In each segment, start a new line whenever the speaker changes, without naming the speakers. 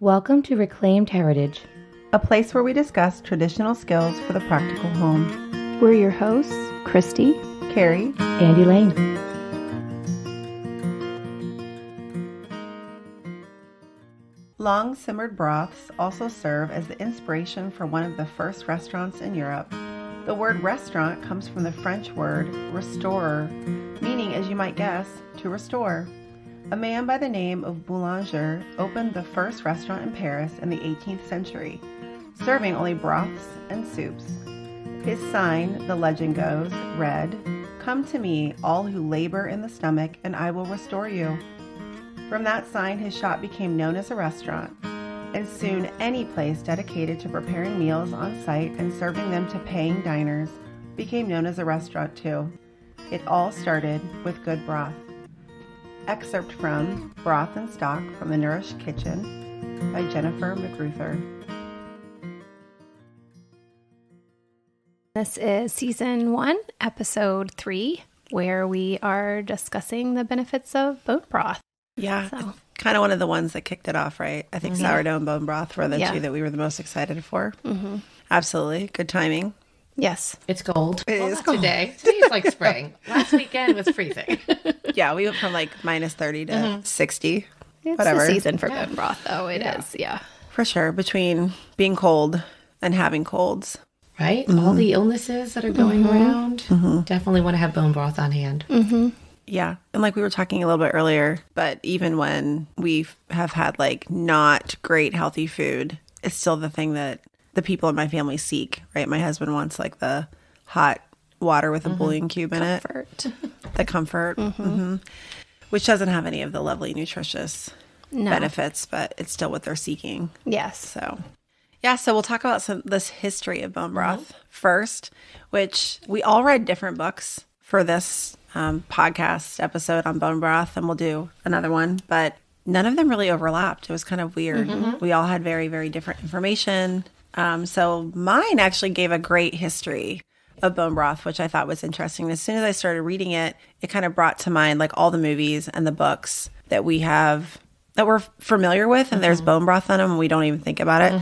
Welcome to Reclaimed Heritage,
a place where we discuss traditional skills for the practical home.
We're your hosts, Christy,
Kari,
and Elaine.
Long simmered broths also serve as the inspiration for one of the first restaurants in Europe. The word restaurant comes from the French word restorer, meaning, as you might guess, to restore. A man by the name of Boulanger opened the first restaurant in Paris in the 18th century, serving only broths and soups. His sign, the legend goes, read, "Come to me, all who labor in the stomach, and I will restore you." From that sign, his shop became known as a restaurant, and soon any place dedicated to preparing meals on site and serving them to paying diners became known as a restaurant too. It all started with good broth. Excerpt from Broth and Stock from the Nourished Kitchen by Jennifer McRuther.
This is season 1, episode 3, where we are discussing the benefits of bone broth.
Yeah, kind of one of the ones that kicked it off, right? I think sourdough and bone broth were the two that we were the most excited for. Mm-hmm. Absolutely. Good timing.
Yes.
It's cold.
It is cold.
Today. Today's like spring. Last weekend was freezing.
Yeah, we went from like minus 30 to 60.
It's
whatever.
the season for bone broth, though. It is, yeah.
For sure. Between being cold and having colds.
Right? Mm-hmm. All the illnesses that are going around. Mm-hmm. Definitely want to have bone broth on hand.
Mm-hmm.
Yeah. And like we were talking a little bit earlier, but even when we have had like not great healthy food, it's still the thing that the people in my family seek, right? My husband wants like the hot water with a bouillon cube in it. The comfort. Which doesn't have any of the lovely nutritious benefits, but it's still what they're seeking.
Yes.
So we'll talk about this history of bone broth first, which we all read different books for this podcast episode on bone broth, and we'll do another one, but none of them really overlapped. It was kind of weird. We all had very, very different information. So mine actually gave a great history of bone broth, which I thought was interesting. As soon as I started reading it, it kind of brought to mind like all the movies and the books that we have that we're familiar with, and there's bone broth in them, and we don't even think about it.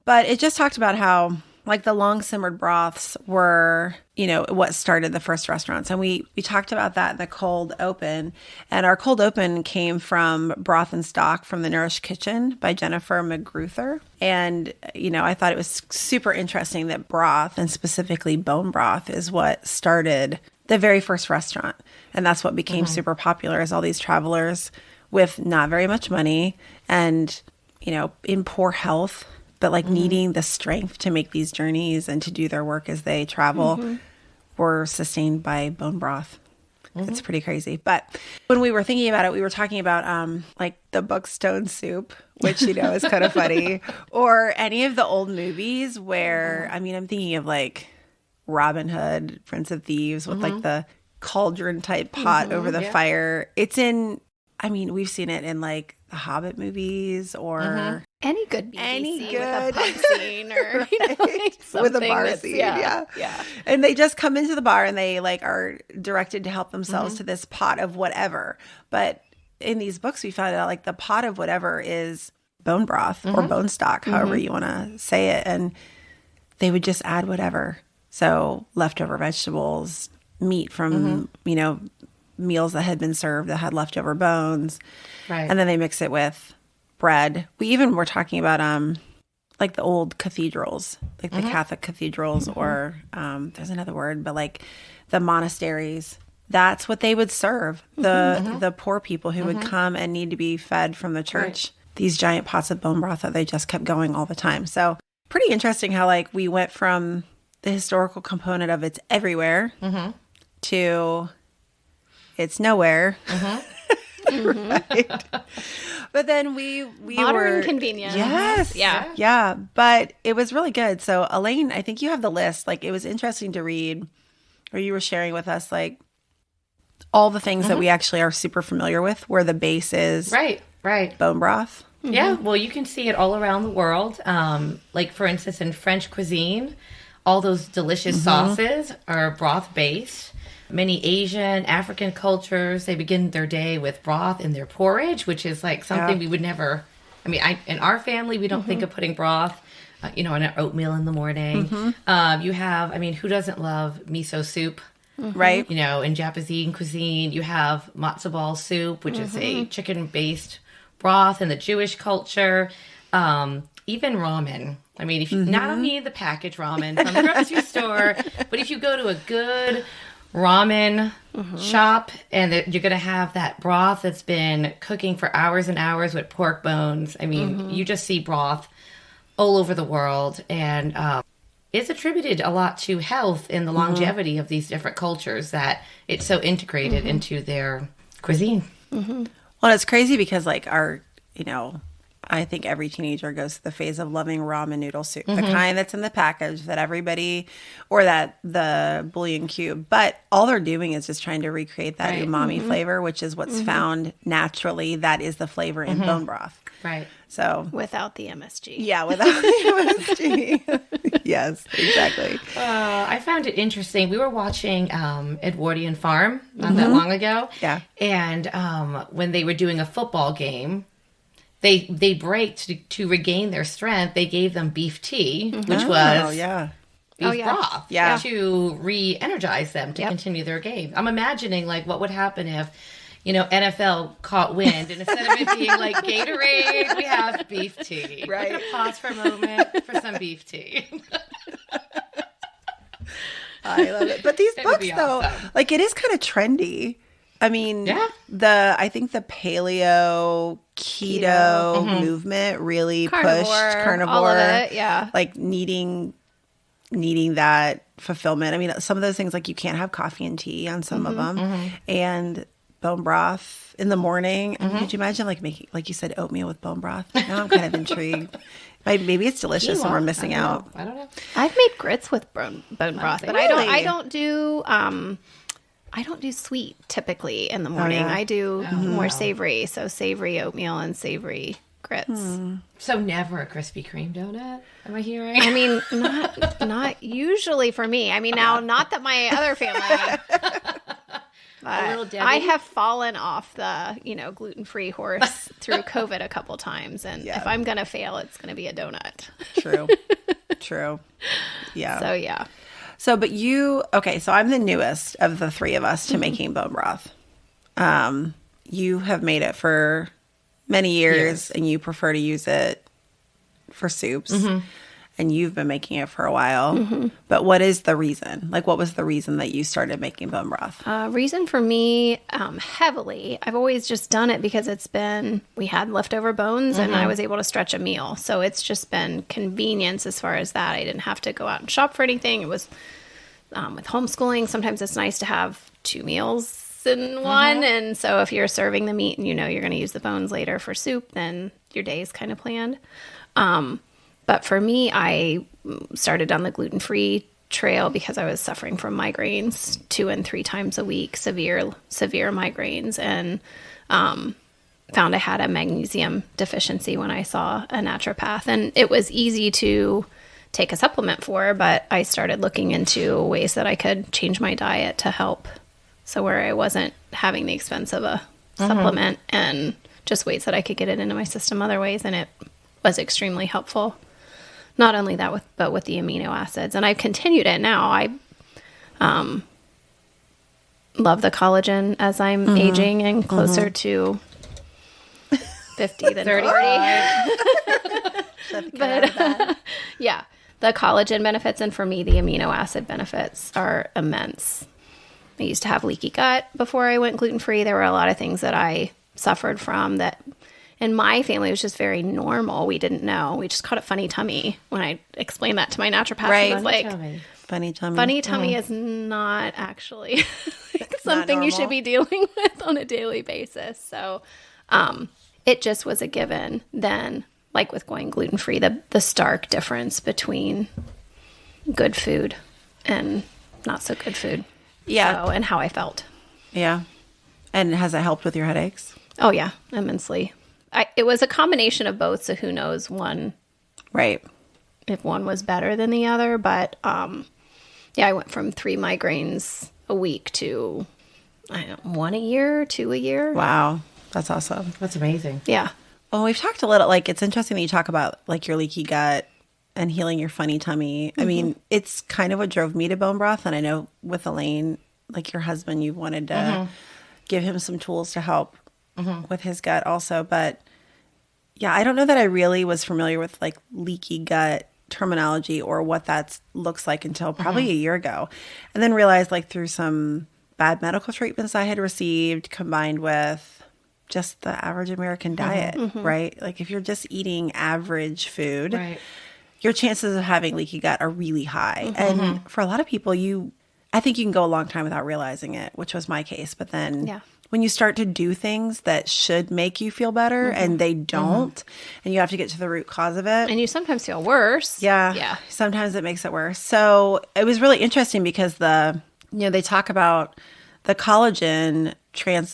But it just talked about how like the long simmered broths were, you know, what started the first restaurants. And we talked about that in the cold open. And our cold open came from Broth and Stock from the Nourished Kitchen by Jennifer McRuther. And, you know, I thought it was super interesting that broth, and specifically bone broth, is what started the very first restaurant. And that's what became super popular, as all these travelers with not very much money and, you know, in poor health, but like needing the strength to make these journeys and to do their work as they travel were sustained by bone broth. It's pretty crazy. But when we were thinking about it, we were talking about like the Buckstone soup, which, you know, is kind of funny, or any of the old movies where, I mean, I'm thinking of like Robin Hood, Prince of Thieves with like the cauldron type pot over the fire. It's in, I mean, we've seen it in like the Hobbit movies or
any good BBC
any
with a
good
pub scene or you know, like
with a bar
that's-
scene,
yeah.
And they just come into the bar and they like are directed to help themselves to this pot of whatever. But in these books, we found out like the pot of whatever is bone broth or bone stock, however you want to say it, and they would just add whatever. So leftover vegetables, meat from you know, meals that had been served that had leftover bones.
Right.
And then they mix it with bread. We even were talking about like the old cathedrals, like the Catholic cathedrals, or there's another word, but like the monasteries. That's what they would serve the poor people who would come and need to be fed from the church. These giant pots of bone broth that they just kept going all the time. So pretty interesting how like we went from the historical component of it's everywhere to it's nowhere. Right. But then we
Modern
were
convenience.
Yes. Yeah. But it was really good. So Elaine, I think you have the list. Like it was interesting to read, or you were sharing with us like all the things that we actually are super familiar with, where the base is
Right.
bone broth.
Yeah. Well, you can see it all around the world. Like for instance, in French cuisine, all those delicious sauces are broth based. Many Asian, African cultures, they begin their day with broth in their porridge, which is like something we would never I mean, in our family, we don't think of putting broth, in our oatmeal in the morning. You have, I mean, who doesn't love miso soup?
Right.
In Japanese cuisine, you have matzo ball soup, which is a chicken-based broth in the Jewish culture. Even ramen. I mean, if you not only the packaged ramen from the grocery store, but if you go to a good ramen shop and you're going to have that broth that's been cooking for hours and hours with pork bones. I mean, you just see broth all over the world, and it's attributed a lot to health and the longevity of these different cultures that it's so integrated into their cuisine.
Well, it's crazy because like I think every teenager goes through the phase of loving ramen noodle soup, the kind that's in the package that everybody, or that the bouillon cube, but all they're doing is just trying to recreate that umami flavor, which is what's found naturally. That is the flavor in bone broth.
Right.
So
Without the MSG.
yeah, without the MSG. Yes, exactly.
I found it interesting. We were watching Edwardian Farm not that long ago.
Yeah.
And when they were doing a football game, they braked to regain their strength. They gave them beef tea, which was beef broth to re-energize them to continue their game. I'm imagining like what would happen if, NFL caught wind and instead of it being like Gatorade, we have beef tea.
Right.
We're gonna pause for a moment for some beef tea.
I love it. But these
It would
books
be
though,
awesome.
like it is kind of trendy. I mean, I think the paleo keto movement really pushed carnivore,
all of it, yeah.
like needing that fulfillment. I mean, some of those things, like you can't have coffee and tea on some of them, and bone broth in the morning. I mean, could you imagine like making, like you said, oatmeal with bone broth? Now I'm kind of intrigued. Maybe it's delicious and we're missing out.
I don't know.
I've made grits with bone broth, but
Really?
I don't do sweet typically in the morning.
yeah?
I do more savory, so savory oatmeal and savory grits.
So never a Krispy Kreme donut? Am I hearing?
I mean, not usually for me. I mean, now not that my other family.
A little Debbie?
I have fallen off the gluten-free horse through COVID a couple times, and if I'm gonna fail, it's gonna be a donut.
True. Yeah.
So yeah.
So, but so I'm the newest of the three of us to making bone broth. You have made it for many years and you prefer to use it for soups. And you've been making it for a while. But what is the reason? Like, what was the reason that you started making bone broth?
Reason for me, heavily, I've always just done it because we had leftover bones and I was able to stretch a meal. So it's just been convenience as far as that. I didn't have to go out and shop for anything. It was with homeschooling. Sometimes it's nice to have 2 meals in one. And so if you're serving the meat and you're going to use the bones later for soup, then your day is kind of planned. But for me, I started on the gluten-free trail because I was suffering from migraines 2 and 3 times a week, severe migraines, and found I had a magnesium deficiency when I saw a naturopath. And it was easy to take a supplement for, but I started looking into ways that I could change my diet to help. So where I wasn't having the expense of a supplement and just ways that I could get it into my system other ways. And it was extremely helpful. Not only that, but with the amino acids. And I've continued it now. I love the collagen as I'm aging and closer to 50 than 30. But yeah, the collagen benefits, and for me, the amino acid benefits are immense. I used to have leaky gut before I went gluten-free. There were a lot of things that I suffered from that in my family, it was just very normal. We didn't know. We just caught a funny tummy. When I explained that to my naturopath,
Right.
I was like,
Funny tummy.
funny tummy is not actually something you should be dealing with on a daily basis. So it just was a given then, like with going gluten-free, the stark difference between good food and not so good food.
Yeah.
So, and how I felt.
Yeah. And has it helped with your headaches?
Oh, yeah, immensely. It was a combination of both, so who knows if one was better than the other. But, I went from 3 migraines a week to, 1 a year, 2 a year.
Wow. That's awesome.
That's amazing.
Yeah.
Well, we've talked a little, like, it's interesting that you talk about, like, your leaky gut and healing your funny tummy. I mean, it's kind of what drove me to bone broth. And I know with Elaine, like your husband, you wanted to give him some tools to help with his gut also. But yeah, I don't know that I really was familiar with like leaky gut terminology or what that looks like until probably a year ago. And then realized like through some bad medical treatments I had received combined with just the average American diet, right? Like if you're just eating average food, your chances of having leaky gut are really high. And for a lot of people, I think you can go a long time without realizing it, which was my case. But then when you start to do things that should make you feel better and they don't, and you have to get to the root cause of it.
And you sometimes feel worse.
Yeah. Sometimes it makes it worse. So it was really interesting because they talk about the collagen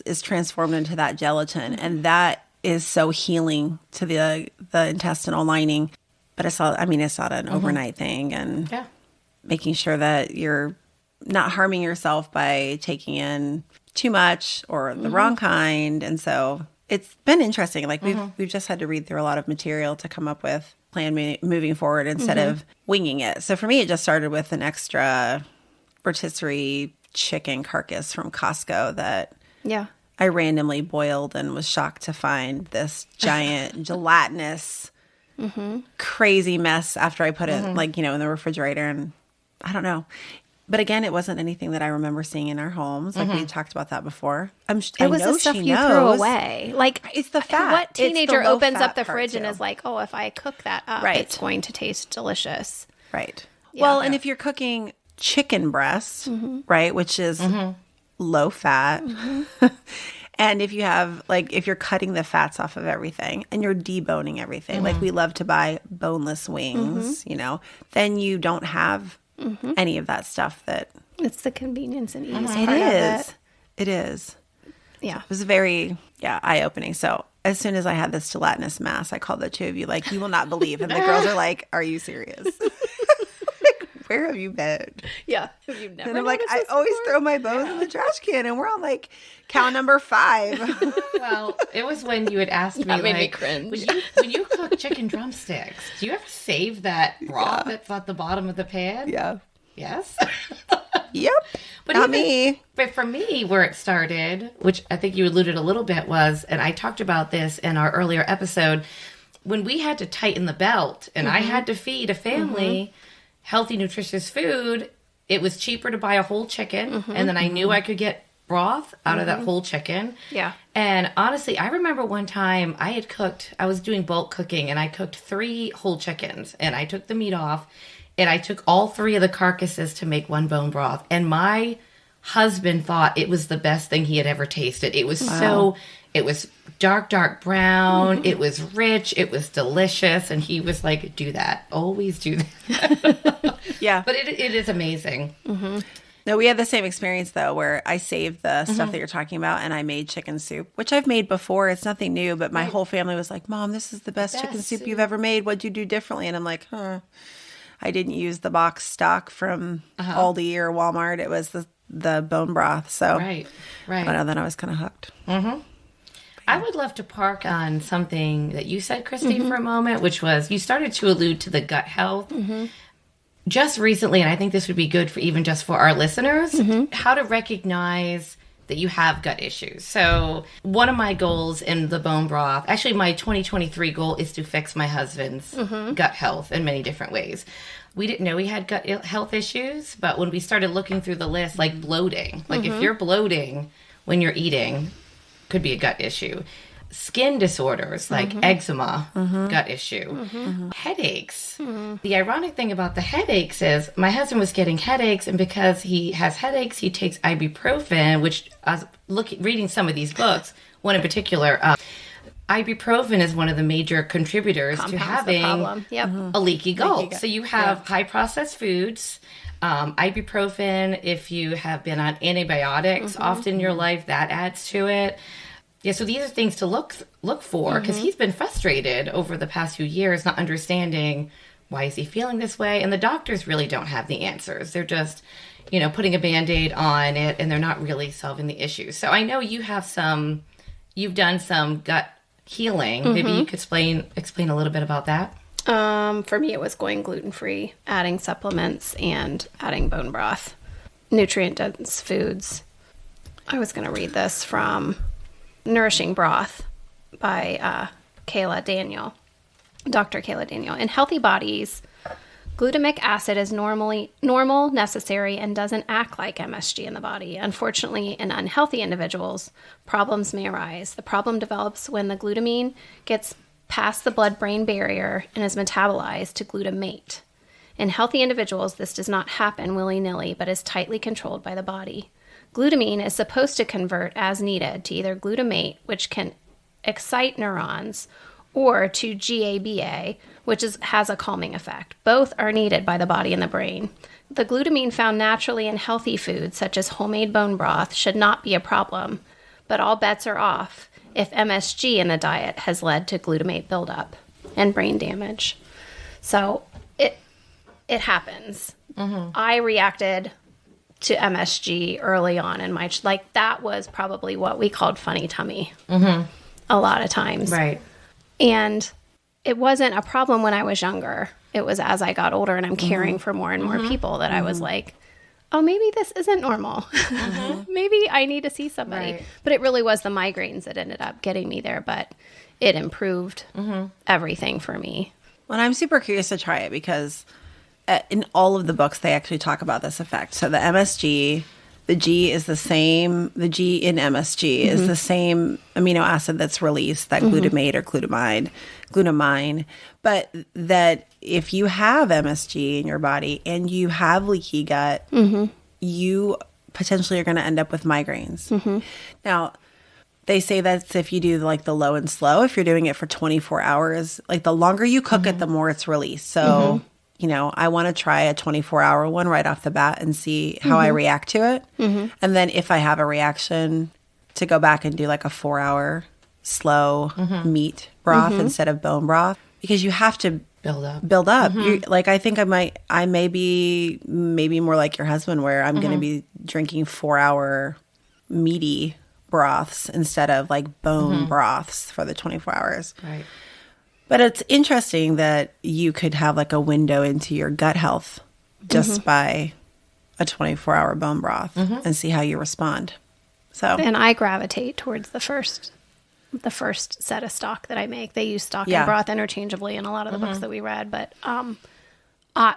is transformed into that gelatin, and that is so healing to the intestinal lining. But it's not an overnight thing, and making sure that you're not harming yourself by taking in too much or the wrong kind. And so it's been interesting. Like we've just had to read through a lot of material to come up with plan moving forward instead of winging it. So for me, it just started with an extra rotisserie chicken carcass from Costco that I randomly boiled and was shocked to find this giant gelatinous crazy mess after I put it in the refrigerator. And I don't know. But again, it wasn't anything that I remember seeing in our homes. Like we talked about that before.
It was the stuff you threw away. Like
it's the fat.
What teenager opens up the fridge and is like, "Oh, if I cook that up, it's going to taste delicious."
Right. Yeah. Well, and if you're cooking chicken breast, right, which is low fat, and if you have if you're cutting the fats off of everything and you're deboning everything, like we love to buy boneless wings, then you don't have any of that stuff
it's the convenience and ease.
It is.
Yeah.
It was very, eye-opening. So as soon as I had this gelatinous mass, I called the two of you like, you will not believe. And the girls are like, are you serious? Where have you been?
Yeah. Have you never
And I'm like, I always throw my bones in the trash can. And we're on like count number 5.
Well, it was when you had asked me,
that made me cringe.
When you cook chicken drumsticks, do you ever save that broth that's at the bottom of the pan?
Yeah.
Yes?
Yep.
But
not me.
But for me, where it started, which I think you alluded a little bit was, and I talked about this in our earlier episode, when we had to tighten the belt and I had to feed a family healthy, nutritious food, it was cheaper to buy a whole chicken. And then I knew I could get broth out of that whole chicken.
Yeah.
And honestly, I remember one time I was doing bulk cooking and I cooked 3 whole chickens and I took the meat off and I took all 3 of the carcasses to make one bone broth. And my husband thought it was the best thing he had ever tasted. It was it was dark brown. It was rich. It was delicious. And he was like, do that. Always do that.
Yeah.
But it is amazing.
No, we had the same experience, though, where I saved the stuff that you're talking about and I made chicken soup, which I've made before. It's nothing new, but my whole family was like, Mom, this is the best chicken soup you've ever made. What'd you do differently? And I'm like, I didn't use the box stock from Aldi or Walmart. It was the bone broth. So
Right.
I know, then I was kind of hooked.
I would love to park on something that you said, Christy, for a moment, which was you started to allude to the gut health. Just recently, and I think this would be good for even just for our listeners, how to recognize that you have gut issues. So one of my goals in the bone broth, actually my 2023 goal is to fix my husband's gut health in many different ways. We didn't know he had gut health issues, but when we started looking through the list, like bloating, like if you're bloating when you're eating, could be a gut issue. Skin disorders like eczema, gut issue, headaches. The ironic thing about the headaches is my husband was getting headaches, and because he has headaches, he takes ibuprofen, which I was reading some of these books, one in particular. Ibuprofen is one of the major contributors to having a leaky gut. So you have high processed foods, ibuprofen, if you have been on antibiotics often in your life, that adds to it. Yeah, so these are things to look for because he's been frustrated over the past few years, not understanding why is he feeling this way. And the doctors really don't have the answers. They're just, putting a Band-Aid on it and they're not really solving the issue. So I know you've done some gut healing. Maybe you could explain a little bit about that.
For me, it was going gluten-free, adding supplements, and adding bone broth, nutrient-dense foods. I was going to read this from Nourishing Broth by Dr. Kayla Daniel. In healthy bodies, glutamic acid is normal, necessary, and doesn't act like MSG in the body. Unfortunately, in unhealthy individuals, problems may arise. The problem develops when the glutamine gets past the blood-brain barrier and is metabolized to glutamate. In healthy individuals, this does not happen willy-nilly, but is tightly controlled by the body. Glutamine is supposed to convert as needed to either glutamate, which can excite neurons, or to GABA, which has a calming effect. Both are needed by the body and the brain. The glutamine found naturally in healthy foods, such as homemade bone broth, should not be a problem, but all bets are off if MSG in the diet has led to glutamate buildup and brain damage. So it happens. I reacted to MSG early on in my that was probably what we called funny tummy a lot of times.
Right.
And it wasn't a problem when I was younger. It was as I got older and I'm caring for more and more people that I was like, oh, maybe this isn't normal. Maybe I need to see somebody.
Right.
But it really was the migraines that ended up getting me there. But it improved everything for me.
Well, I'm super curious to try it because in all of the books, they actually talk about this effect. So the MSG, the G is the same, the G in MSG is the same amino acid that's released, that glutamate or glutamine. But that if you have MSG in your body and you have leaky gut, you potentially are going to end up with migraines. Now, they say that's if you do like the low and slow, if you're doing it for 24 hours, like the longer you cook it, the more it's released. So, you know, I want to try a 24-hour one right off the bat and see how I react to it. And then if I have a reaction, to go back and do like a 4-hour slow meat broth instead of bone broth, because you have to build up. Like, I think I may be maybe more like your husband, where I'm going to be drinking 4-hour meaty broths instead of like bone broths for the 24 hours.
Right.
But it's interesting that you could have like a window into your gut health just by a 24-hour bone broth and see how you respond. So,
And I gravitate towards the first set of stock that I make. They use stock and broth interchangeably in a lot of the books that we read. But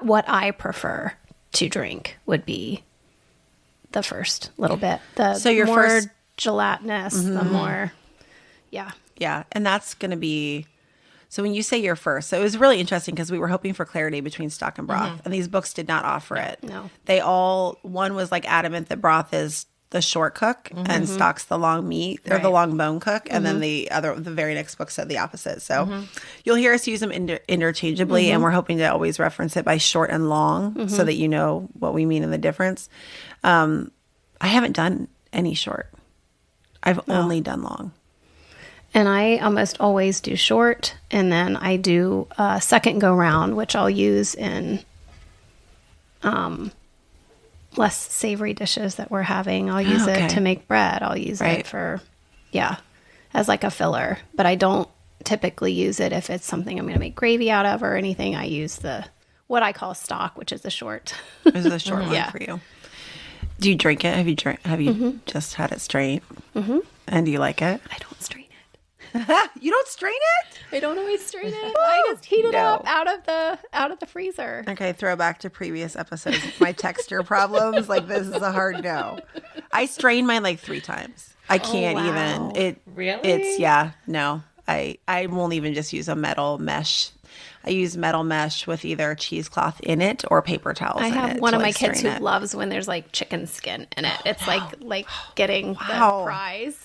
what I prefer to drink would be the first little bit.
So your
more
first
gelatinous, the more,
yeah. And that's going to be, so when you say your first, so it was really interesting because we were hoping for clarity between stock and broth, and these books did not offer it.
No.
One was like adamant that broth is the short cook and stock's the long meat or the long bone cook. And then the very next book said the opposite. So you'll hear us use them interchangeably, and we're hoping to always reference it by short and long so that you know what we mean in the difference. I haven't done any short. I've only done long.
And I almost always do short, and then I do a second go round, which I'll use in less savory dishes that we're having. I'll use it to make bread. I'll use it for, as like a filler. But I don't typically use it if it's something I'm going to make gravy out of or anything. I use what I call stock, which is the short.
Is the short one for you? Do you drink it? Have you just had it straight? And do you like it?
I don't strain it.
You don't strain it?
I don't always strain it. I just heat it up out of the freezer.
Okay, throwback to previous episodes. My texture problems, like this is a hard no. I strain mine like 3 times. I can't even.
Really?
It's no. I won't even just use a metal mesh. I use metal mesh with either cheesecloth in it or paper towels in it.
I have one of my kids who loves when there's like chicken skin in it. It's like getting the prize.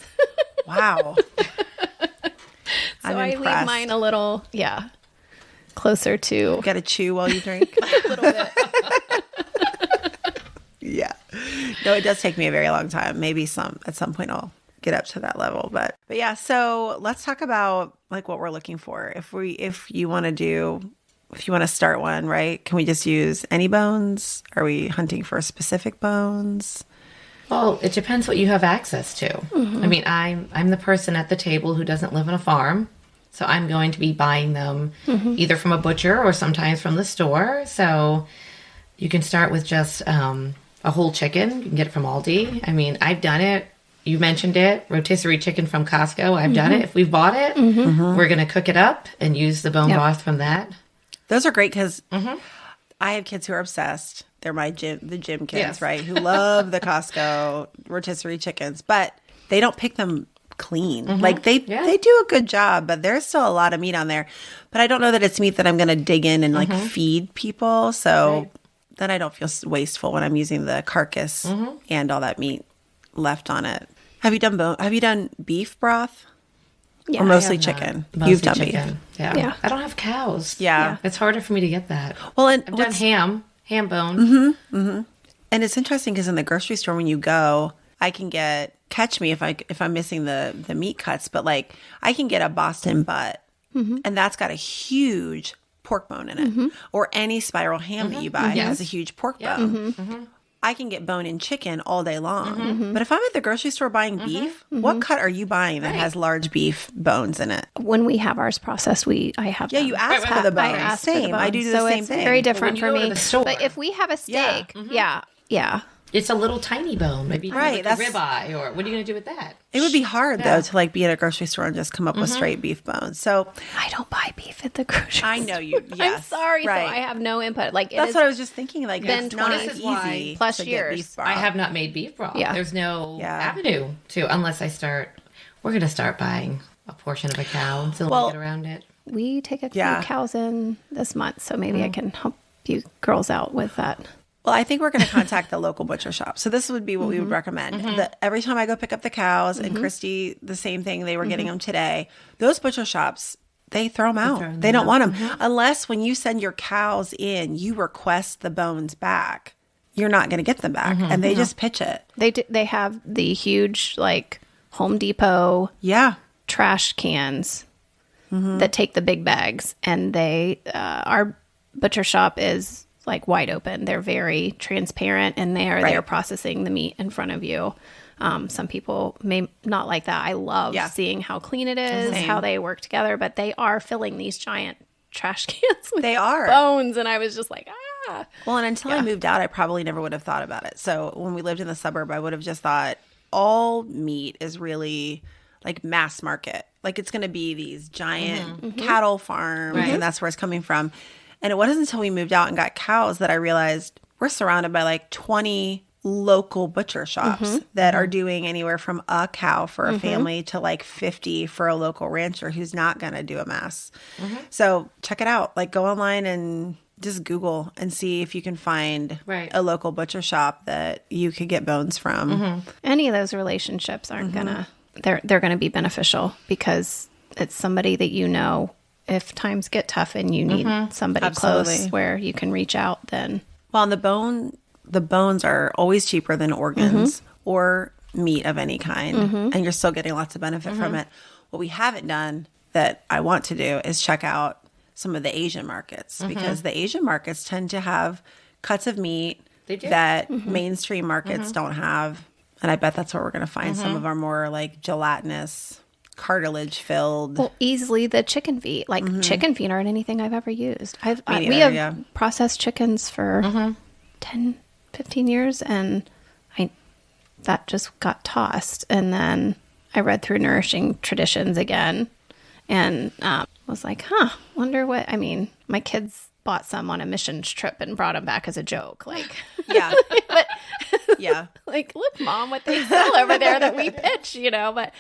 Wow.
So I leave mine a little, closer to.
You got to chew while you drink?
A little bit.
Yeah. No, it does take me a very long time. Maybe at some point I'll get up to that level. But yeah, so let's talk about like what we're looking for. If you want to start one, right? Can we just use any bones? Are we hunting for specific bones?
Well, it depends what you have access to. I mean, I'm the person at the table who doesn't live on a farm. So I'm going to be buying them either from a butcher or sometimes from the store. So you can start with just a whole chicken. You can get it from Aldi. I mean, I've done it. You mentioned it, rotisserie chicken from Costco. I've done it. If we've bought it, we're going to cook it up and use the bone broth from that.
Those are great because I have kids who are obsessed. They're the gym kids, right? Who love the Costco rotisserie chickens, but they don't pick them clean. Like they do a good job, but there's still a lot of meat on there. But I don't know that it's meat that I'm going to dig in and like feed people. So then I don't feel wasteful when I'm using the carcass and all that meat left on it. Have you done beef broth?
Yeah,
or mostly chicken? You've done
chicken.
beef.
Yeah. I don't have cows.
Yeah.
It's harder for me to get that.
Well, and
I've done ham bone.
And it's interesting because in the grocery store when you go, I can catch me if I'm missing the meat cuts, but like I can get a Boston butt and that's got a huge pork bone in it. Or any spiral ham that you buy has a huge pork bone. I can get bone-in chicken all day long. But if I'm at the grocery store buying beef, what cut are you buying that has large beef bones in it?
When we have ours processed, I have
Yeah,
them.
you ask for the bones.
I ask for the
Same.
bones.
I do the
so
same
it's
thing.
very different
When you
for
go to
me.
the store-
But if we have a steak, yeah.
It's a little tiny bone. Maybe you can
Right,
do like a ribeye, or what are you going to do with that?
It would be hard though to like be at a grocery store and just come up with straight beef bones. So
I don't buy beef at the grocery store.
I know you. Yes,
I'm sorry,
right.
so I have no input. Like
That's what I was just thinking. Like
been
it's not
20
easy
plus
to
years.
get beef broth.
I have not made beef broth.
Yeah.
There's no avenue to unless I start. We're going to start buying a portion of a cow until we get around it.
We take a few cows in this month, so maybe I can help you girls out with that.
Well, I think we're going to contact the local butcher shop. So this would be what we would recommend. Every time I go pick up the cows, and Christy, the same thing, they were getting them today. Those butcher shops, they throw them out. They don't want them. Unless when you send your cows in, you request the bones back. You're not going to get them back. And they just pitch it.
They have the huge, like, Home Depot trash cans that take the big bags. And our butcher shop is like wide open. They're very transparent and they're processing the meat in front of you. Some people may not like that. I love seeing how clean it is, how they work together, but they are filling these giant trash cans with bones. And I was just like,
Well, and until I moved out, I probably never would have thought about it. So when we lived in the suburb, I would have just thought all meat is really like mass market. Like it's going to be these giant cattle farms and that's where it's coming from. And it wasn't until we moved out and got cows that I realized we're surrounded by like 20 local butcher shops that are doing anywhere from a cow for a family to like 50 for a local rancher who's not going to do a mass. So check it out. Like go online and just Google and see if you can find a local butcher shop that you could get bones from.
Any of those relationships aren't gonna, they're going to be beneficial because it's somebody that you know. If times get tough and you need somebody close where you can reach out, then.
Well, and the bones are always cheaper than organs or meat of any kind. And you're still getting lots of benefit from it. What we haven't done that I want to do is check out some of the Asian markets because the Asian markets tend to have cuts of meat that mainstream markets don't have. And I bet that's where we're going to find some of our more like gelatinous, cartilage filled.
Well, easily the chicken feet. Like chicken feet aren't anything I've ever used. We have processed chickens for 10, 15 years and that just got tossed. And then I read through Nourishing Traditions again and was like, wonder what, I mean, my kids bought some on a missions trip and brought them back as a joke. Like, but like, look, Mom, what they sell over there that we pitch, but,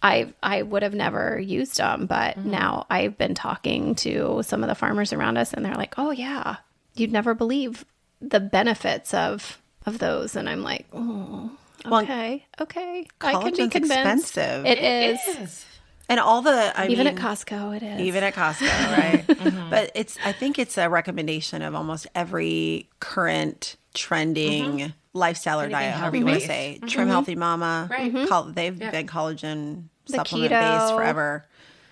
I would have never used them, but now I've been talking to some of the farmers around us and they're like, oh yeah, you'd never believe the benefits of those. And I'm like, oh, okay. I can be convinced.
Expensive.
It is.
And all the,
even at Costco, it is.
Even at Costco, right? But I think it's a recommendation of almost every current trending lifestyle or diet, however you want to say. Trim Healthy Mama. They've been collagen supplement based forever.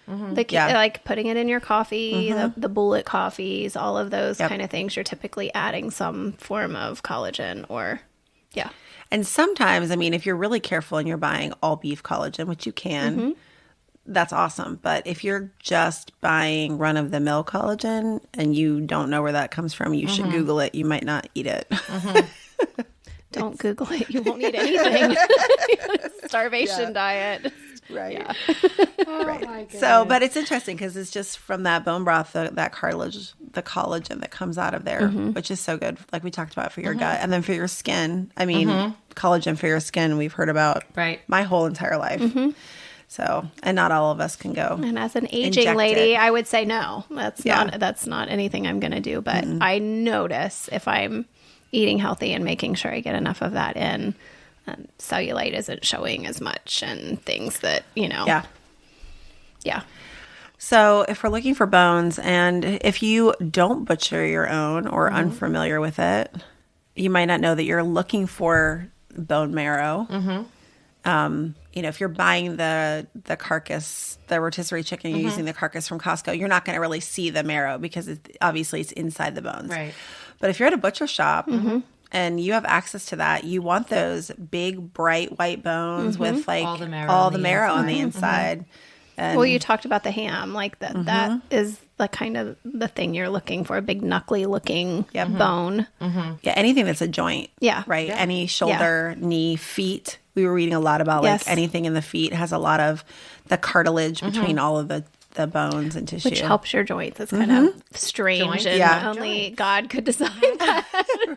Like putting it in your coffee, the bullet coffees, all of those kind of things. You're typically adding some form of collagen or,
And sometimes, I mean, if you're really careful and you're buying all beef collagen, which you can, that's awesome. But if you're just buying run-of-the-mill collagen and you don't know where that comes from, you should Google it. You might not eat it.
Don't Google it. You won't eat anything. Starvation diet.
Right.
Yeah.
Right.
my goodness.
So, but it's interesting because it's just from that bone broth, that cartilage, the collagen that comes out of there, which is so good. Like we talked about for your gut and then for your skin. I mean, collagen for your skin, we've heard about my whole entire life. So, and not all of us can go.
And as an aging
inject
lady,
it.
I would say no. That's not anything I'm going to do. But I notice if I'm eating healthy and making sure I get enough of that in, cellulite isn't showing as much and things that,
Yeah.
Yeah.
So if we're looking for bones and if you don't butcher your own or unfamiliar with it, you might not know that you're looking for bone marrow. If you're buying the carcass, the rotisserie chicken, you're using the carcass from Costco, you're not going to really see the marrow because obviously it's inside the bones.
Right.
But if you're at a butcher shop and you have access to that, you want those big, bright white bones with like
all the marrow
on the inside. And
Well, you talked about the ham, like that. That is the kind of the thing you're looking for, a big knuckly looking bone.
yeah, anything that's a joint.
Yeah.
Right. Any shoulder, knee, feet. We were reading a lot about
Yes.
like anything in the feet has a lot of the cartilage between all of the bones and tissue.
Which helps your joints. It's kind of strange,
Joints?
and
Yeah.
only God could design that.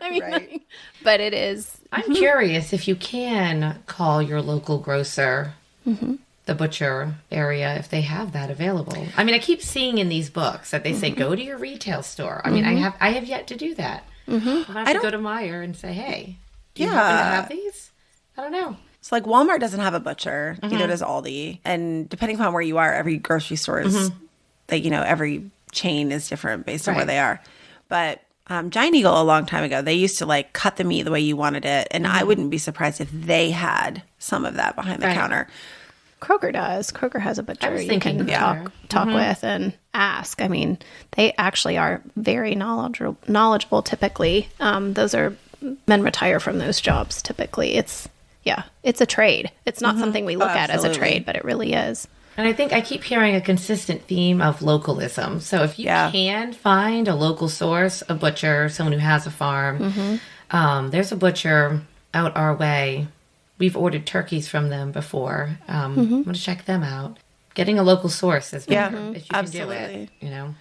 I mean,
Right.
but it is.
I'm curious if you can call your local grocer, the butcher area, if they have that available. I mean, I keep seeing in these books that they say go to your retail store. I mean, I have yet to do that. I'll have to go to Meijer and say, hey, do you happen to have these? I don't know.
So like Walmart doesn't have a butcher, neither does Aldi. And depending upon where you are, every grocery store is, every chain is different based on where
Right.
they are. But Giant Eagle a long time ago, they used to like cut the meat the way you wanted it. And I wouldn't be surprised if they had some of that behind the
Right.
counter.
Kroger does. Kroger has a butcher
was
you
thinking
can
Kroger.
talk with and ask. I mean, they actually are very knowledgeable typically. Those are men retire from those jobs typically. It's a trade. It's not something we look at as a
absolutely.
trade, but it really is.
And I think I keep hearing a consistent theme of localism. So if you can find a local source, a butcher, someone who has a farm, there's a butcher out our way. We've ordered turkeys from them before. I'm going to check them out. Getting a local source is better if you can do
absolutely.
it,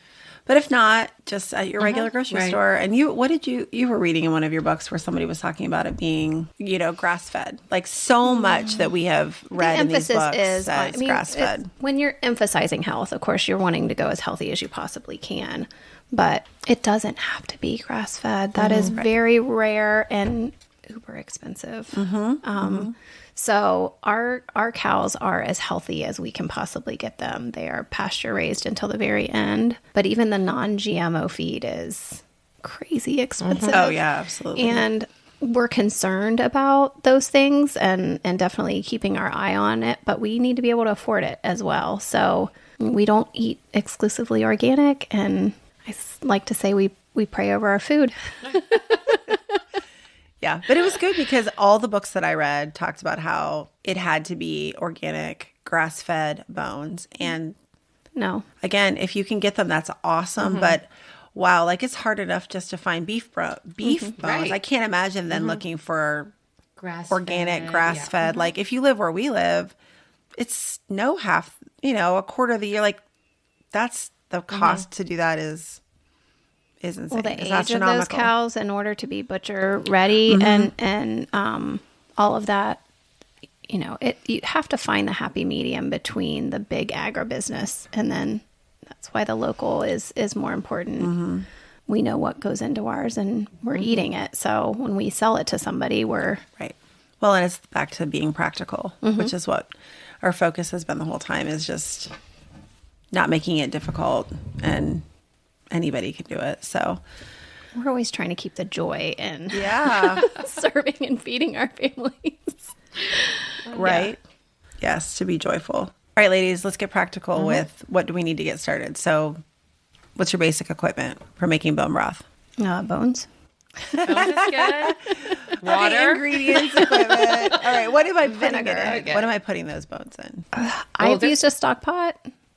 But if not, just at your regular grocery
Right.
store. And you were reading in one of your books where somebody was talking about it being, grass fed. Like so much that we have read in these books says grass fed.
When you're emphasizing health, of course, you're wanting to go as healthy as you possibly can, but it doesn't have to be grass fed. That is very rare and uber expensive. So our cows are as healthy as we can possibly get them. They are pasture raised until the very end, but even the non-GMO feed is crazy expensive.
Oh yeah, absolutely.
And we're concerned about those things and definitely keeping our eye on it, but we need to be able to afford it as well. So we don't eat exclusively organic, and I like to say we pray over our food.
Yeah, but it was good because all the books that I read talked about how it had to be organic, grass-fed bones. And
No.
again, if you can get them, that's awesome. But wow, like it's hard enough just to find beef bones.
Right.
I can't imagine then looking for
Grass
organic, grass-fed. Like if you live where we live, it's a quarter of the year. Like that's the cost to do that is insane.
Well, the
It's
age of those
astronomical.
cows, in order to be butcher ready and all of that, you have to find the happy medium between the big agribusiness, and then that's why the local is more important. We know what goes into ours, and we're eating it. So when we sell it to somebody, we're
Right. Well, and it's back to being practical, which is what our focus has been the whole time, is just not making it difficult, and anybody can do it. So
we're always trying to keep the joy in
yeah,
serving and feeding our families.
right. Yes, to be joyful. All right, ladies, let's get practical with what do we need to get started. So what's your basic equipment for making bone broth?
Bones.
Bones is good.
Okay,
Water.
ingredients, equipment. All right, what am I putting
Vinegar.
it in?
Okay.
What am I putting those bones in?
I've used a stock pot.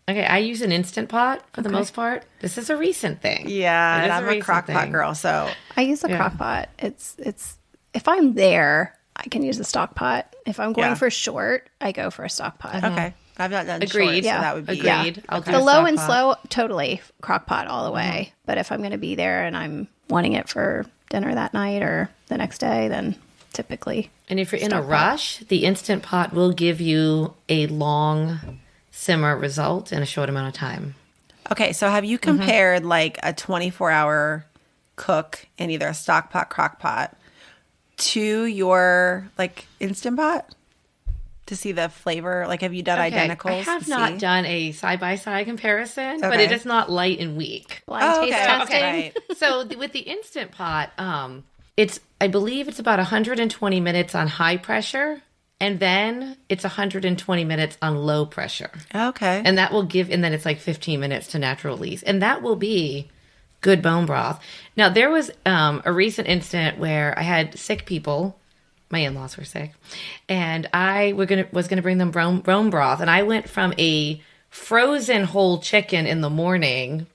Okay, I use an Instant Pot for the most part. This is a recent thing.
Yeah,
It
and
is
I'm a
recent
crock pot
thing.
girl, so
I use a crock pot. It's if I'm there, I can use a stock pot. If I'm going
Yeah.
for short, I go for a stock pot.
okay. I've not done
Agreed.
short, so
Yeah.
that would be
Agreed. I'll do
The
a
low
stock
and
pot.
slow, totally crock pot all the way. But if I'm going to be there and I'm wanting it for dinner that night or the next day, then typically.
And if you're in a
Stock pot.
rush, the Instant Pot will give you a long simmer result in a short amount of time.
Okay, so have you compared like a 24-hour cook in either a stock pot, crock pot to your like Instant Pot to see the flavor? Like, have you done identicals?
I have
to
not
see?
done a side-by-side comparison, but
Okay.
it is not light and weak.
Blind
Oh,
taste
okay,
testing.
right.
So with the Instant Pot, I believe it's about 120 minutes on high pressure, and then it's 120 minutes on low pressure.
Okay.
And that will and then it's like 15 minutes to natural release. And that will be good bone broth. Now, there was a recent incident where I had sick people. My in-laws were sick. And I was going to bring them bone broth. And I went from a frozen whole chicken in the morning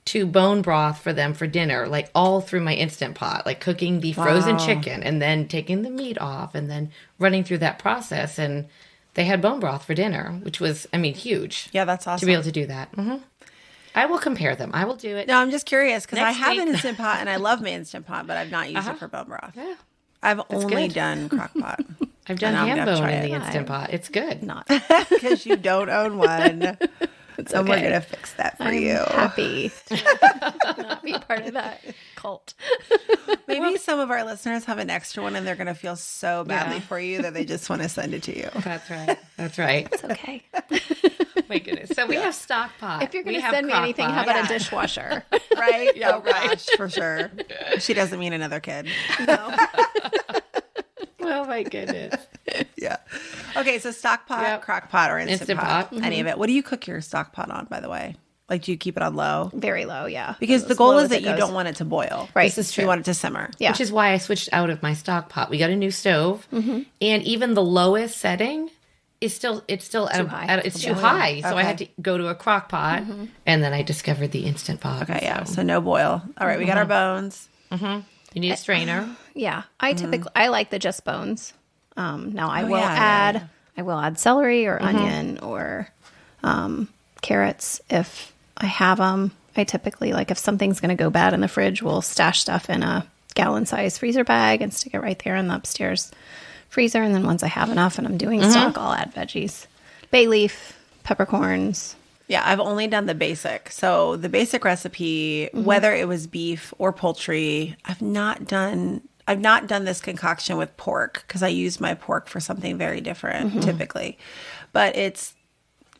to bone broth for them for dinner, like all through my Instant Pot, like cooking the frozen chicken and then taking the meat off and then running through that process. And they had bone broth for dinner, which was, huge.
Yeah, that's awesome.
To be able to do that. I will compare them. I will do it.
No, I'm just curious because I
Next
have
week.
an Instant Pot and I love my Instant Pot, but I've not used it for bone broth.
Yeah.
I've only
good.
done crock pot.
I've done
And I'm
ham
gonna
bone
try
in
it.
the Instant Pot. It's good.
Not
Because you don't own one. So we're
okay.
going to fix that for
I'm
you.
happy to not be part of that cult.
Maybe some of our listeners have an extra one and they're going to feel so badly for you that they just want to send it to you.
That's right. That's right.
It's okay.
My goodness. So we have stock pot.
If you're going
We
to
have
send me
crock
anything,
pot.
how about
Yeah.
a dishwasher?
Right?
Yeah,
Oh, gosh, for sure. She doesn't mean another kid.
No.
Oh my goodness.
Yeah. Okay, so stock pot,
Yep.
crock pot, or Instant
Instant
pot.
Pot.
Any of it. What do you cook your stock pot on, by the way? Like, do you keep it on low?
Very low, yeah.
Because the
As
goal
low
is
as
that
it
you
goes.
don't want it to boil.
Right.
This is true. You want it to simmer.
Yeah.
Which is why I switched out of my stock pot. We got a new stove, and even the lowest setting is still it's too
high.
it's too high. So I
Okay.
had to go to a crock pot, and then I discovered the Instant Pot.
Okay, yeah. So no boil. All right, we got our bones.
You need a strainer.
Yeah, I typically I like the just bones. Now I will
yeah,
add
yeah.
I will add celery or onion or carrots if I have them. I typically like if something's going to go bad in the fridge, we'll stash stuff in a gallon-sized freezer bag and stick it right there in the upstairs freezer. And then once I have enough and I'm doing stock, I'll add veggies, bay leaf, peppercorns.
Yeah, I've only done the basic. So the basic recipe, whether it was beef or poultry, I've not done this concoction with pork because I use my pork for something very different typically. But it's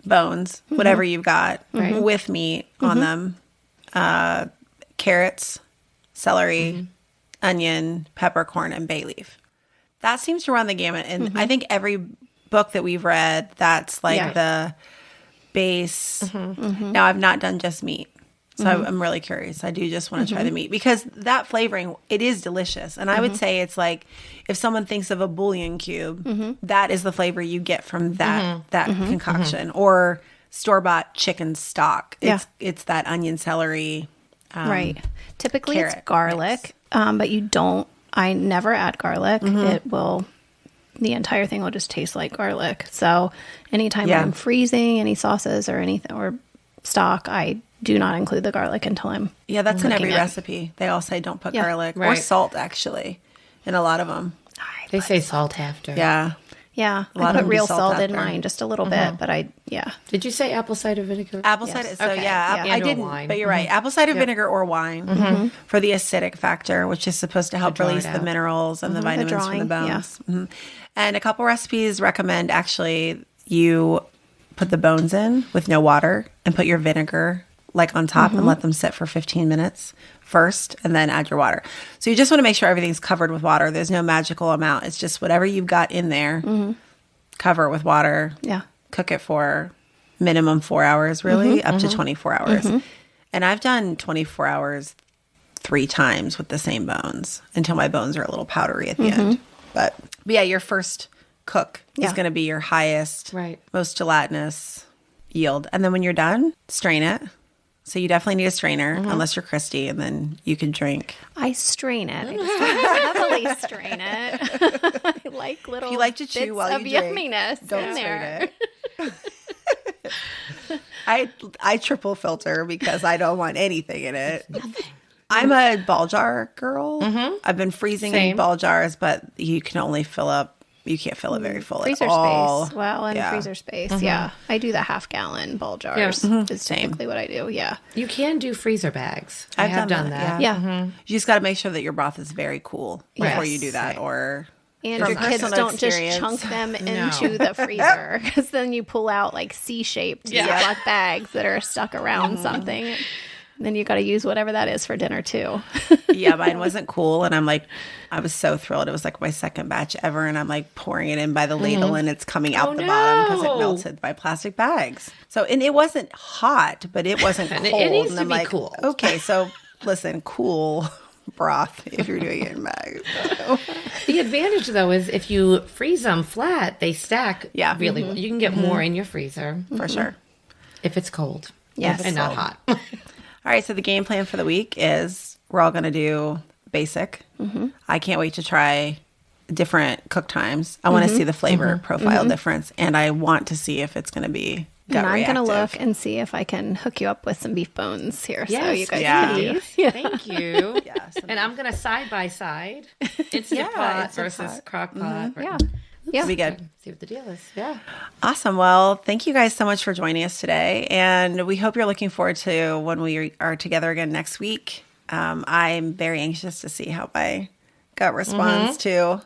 bones, whatever you've got, with meat on them, carrots, celery, onion, peppercorn, and bay leaf. That seems to run the gamut. And I think every book that we've read, that's like
Yeah.
the base. Now, I've not done just meat. So I'm really curious. I do just want to try the meat because that flavoring, it is delicious. And I would say it's like if someone thinks of a bouillon cube, that is the flavor you get from that concoction or store-bought chicken stock. It's that onion, celery.
Right. Typically
carrot
it's garlic, but I never add garlic. It will, the entire thing will just taste like garlic. So anytime
Yeah.
I'm freezing any sauces or anything or stock, I do not include the garlic until I'm
Yeah, that's in every
cooking it.
recipe. They all say don't put
Yeah.
garlic or
Right.
salt, actually, in a lot of them.
They say salt after.
Yeah.
Yeah,
lot
I
of
put
them do
real
salt
salt in
after.
mine, just a little bit, but yeah.
Did you say apple cider vinegar?
Apple
Yes.
cider. So
Okay.
yeah,
Yeah.
I
And or
didn't,
wine.
but you're right. Apple cider vinegar or wine for the acidic factor, which is supposed to help
draw it
release the
out.
minerals and the vitamins from the
drawing, yeah.
bones. And a couple recipes recommend actually you put the bones in with no water and put your vinegar like on top and let them sit for 15 minutes first and then add your water. So you just want to make sure everything's covered with water. There's no magical amount. It's just whatever you've got in there, cover it with water.
Yeah.
Cook it for minimum 4 hours, really, up to 24 hours. And I've done 24 hours 3 times with the same bones until my bones are a little powdery at the end. But yeah, your first cook is going to be your highest, most gelatinous yield. And then when you're done, strain it. So you definitely need a strainer, unless you're Christy, and then you can drink.
I strain it. I just don't heavily strain it. I like little
If you like to chew
bits
while
of
you drink,
yumminess
don't
in
strain
there.
it. I triple filter because I don't want anything in it. I'm a ball jar girl. I've been freezing in ball jars, but you can only fill up. You can't fill it very full
Freezer
at all.
space. Well, and freezer space. Yeah. I do the half-gallon ball jars. Is typically what I do. Yeah.
You can do freezer bags. I have done that.
Yeah.
You just got to make sure that your broth is very cool before you do that, or
And
from
your kids
personal
don't
experience.
just chunk them into the freezer, because then you pull out like C-shaped black bags that are stuck around something. Then you got to use whatever that is for dinner too.
Yeah, mine wasn't cool, and I was so thrilled. It was like my second batch ever, and I'm like pouring it in by the ladle, and it's coming out the bottom because it melted by plastic bags. So, and it wasn't hot, but it wasn't cold.
It needs
and
to
I'm
be
like,
cool.
Okay, so listen, cool broth if you're doing it in bags. So.
The advantage, though, is if you freeze them flat, they stack really well. You can get more in your freezer.
For sure.
If it's cold.
Yes.
And not hot.
All right, so the game plan for the week is we're all going to do basic. I can't wait to try different cook times. I want to see the flavor profile difference, and I want to see if it's going to be gut
And I'm going to
reactive.
look and see if I can hook you up with some beef bones here. so
Yes,
you guys
yeah.
can
Thank you.
Yes.
And I'm going to side by side. Instant pot
Instant
versus
pot.
crock pot.
Yeah.
It'll be good.
See what the deal is. Yeah.
Awesome. Well, thank you guys so much for joining us today. And we hope you're looking forward to when we are together again next week. I'm very anxious to see how my gut responds to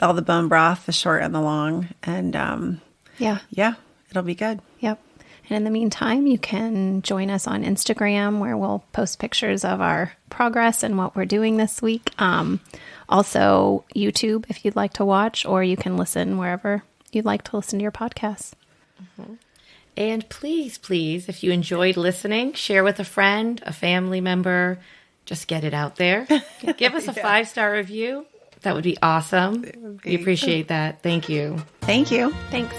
all the bone broth, the short and the long. And
Yeah.
it'll be good.
Yep. And in the meantime, you can join us on Instagram, where we'll post pictures of our progress and what we're doing this week. Also, YouTube, if you'd like to watch, or you can listen wherever you'd like to listen to your podcasts.
And please, please, if you enjoyed listening, share with a friend, a family member. Just get it out there. Give us a 5-star review. That would be awesome. We appreciate that. Thank you.
Thank you.
Thanks.